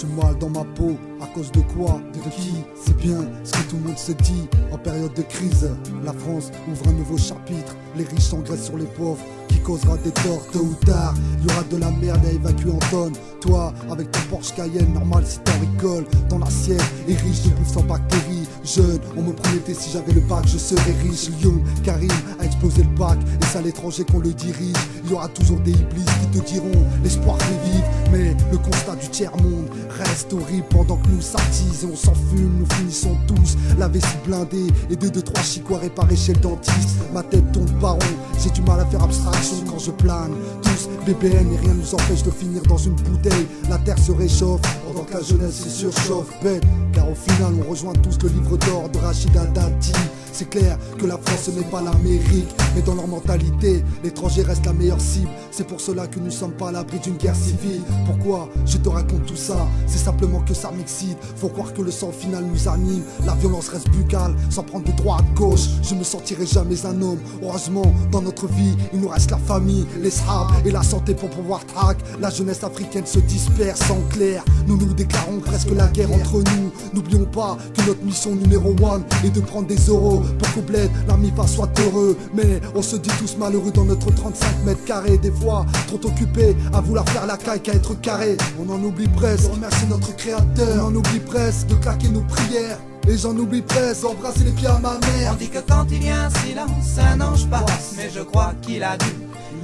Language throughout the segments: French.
suis mal dans ma peau, à cause de quoi, de qui? C'est bien ce que tout le monde se dit. En période de crise, la France ouvre un nouveau chapitre. Les riches s'engraissent sur les pauvres, qui causera des torts tôt ou tard. Il y aura de la merde à évacuer en tonnes. Toi, avec ton Porsche Cayenne, normal si t'en rigoles. Ton assiette est riche de bouffe sans bactéries. Jeune, on me promettait si j'avais le bac, je serais riche. Lyon, Karim a explosé le bac, et c'est à l'étranger qu'on le dirige. Il y aura toujours des iblis qui te diront l'espoir fait vivre. Mais le constat du tiers-monde reste horrible pendant que nous s'attisons, on s'enfume, nous finissons tous la vessie blindée et 2-2-3 chicots à réparer chez le dentiste. Ma tête tourne pas rond, j'ai du mal à faire abstraction quand je plane. Tous BBN et rien nous empêche de finir dans une bouteille. La terre se réchauffe pendant que la jeunesse se surchauffe. Bête, car au final on rejoint tous le livre d'or de Rachida Dati. C'est clair que la France n'est pas l'Amérique, mais dans leur mentalité, l'étranger reste la meilleure cible. C'est pour cela que nous sommes pas à l'abri d'une guerre civile. Pourquoi je te raconte tout ça? C'est simplement que ça m'excite. Faut croire que le sang final nous anime. La violence reste buccale, sans prendre de droite à gauche. Je me sentirai jamais un homme. Heureusement, dans notre vie, il nous reste la famille, les sahab et la santé pour pouvoir track. La jeunesse africaine se disperse en clair. Nous nous déclarons presque la guerre entre nous. N'oublions pas que notre mission numéro 1 est de prendre des euros pour qu'au bled la MIFA soit heureux. Mais on se dit tous malheureux dans notre 35 mètres carrés. Des fois trop occupés à vouloir faire la caille qu'à être carré. On en oublie presque de remercier notre créateur. On en oublie presque de claquer nos prières. Et j'en oublie presque d'embrasser les pieds à ma mère. On dit que quand il y a un silence, un ange passe. Mais je crois qu'il a dû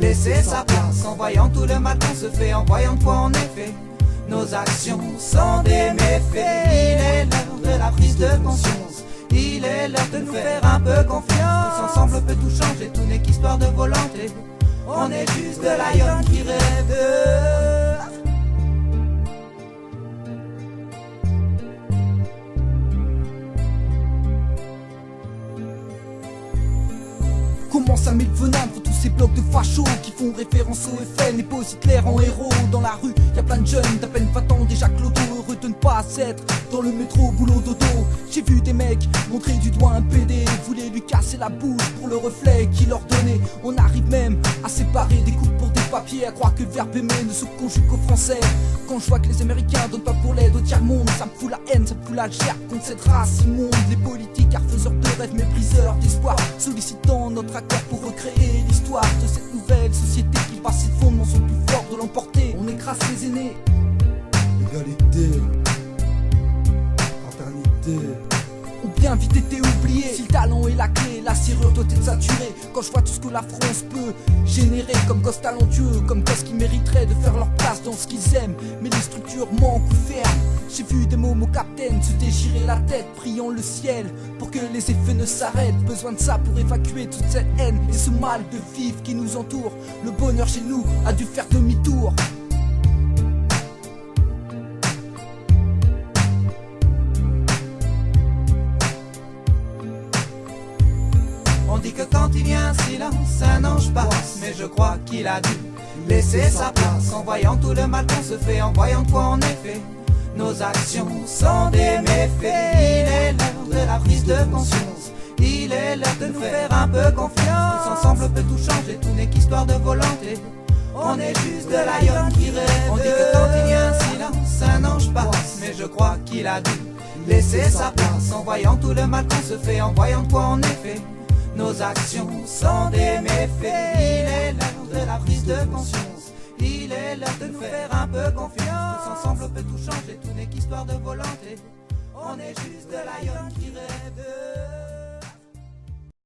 laisser sa place. En voyant tout le mal qu'on se fait, en voyant quoi en effet nos actions sont des méfaits. Il est l'heure de la prise de conscience. Il est l'heure de nous faire un peu confiance. Tous ensemble on peut tout changer, tout n'est qu'histoire de volonté. On est juste de l'aïeul qui rêve. Commence à mettre le venin pour tous ces blocs de fachos qui font référence au FN et posent Hitler en héros. Dans la rue, y a plein de jeunes d'à peine 20 ans déjà clodo, heureux de ne pas s'être dans le métro, boulot dodo. J'ai vu des mecs montrer du doigt un PD, voulaient lui casser la bouche pour le reflet qu'il leur donnait. On arrive même à séparer des coupes pour des papiers, à croire que le verbe aimer ne se conjugue qu'au français. Quand je vois que les Américains donnent pas pour l'aide au tiers-monde, ça me fout la haine, ça me fout la gerbe contre cette race immonde. Les politiques, faiseurs de rêves, mépriseurs d'espoir, sollicitant notre accord pour recréer l'histoire de cette nouvelle société qui, par ses fondements, sont plus forts de l'emporter. On écrase les aînés. Égalité, fraternité. Ou bien vite été oublié. Si le talent est la clé, la serrure doit être saturée. Quand je vois tout ce que la France peut générer comme gosses talentueux, comme gosses qui mériteraient de faire leur place dans ce qu'ils aiment, mais les structures manquent ou ferment. J'ai vu des mots capitaines se déchirer la tête, priant le ciel pour que les effets ne s'arrêtent. Besoin de ça pour évacuer toute cette haine et ce mal de vivre qui nous entoure. Le bonheur chez nous a dû faire demi-tour. On dit que quand il y a un silence, un ange passe. Mais je crois qu'il a dû laisser sa place. En voyant tout le mal qu'on se fait, en voyant quoi en effet nos actions sont des méfaits. Il est l'heure de la prise de conscience. Il est l'heure de nous faire un peu confiance. Tous ensemble on peut tout changer, tout n'est qu'histoire de volonté. On est juste de l'aïeul qui rêve. On dit que quand il y a un silence, un ange passe. Mais je crois qu'il a dû laisser sa place. En voyant tout le mal qu'on se fait, en voyant quoi en effet nos actions sont des méfaits. Il est l'heure de la prise de conscience. Il est l'heure de nous faire un peu confiance. Tous ensemble on peut tout changer, tout n'est qu'histoire de volonté. On est juste de l'aïeul qui rêve.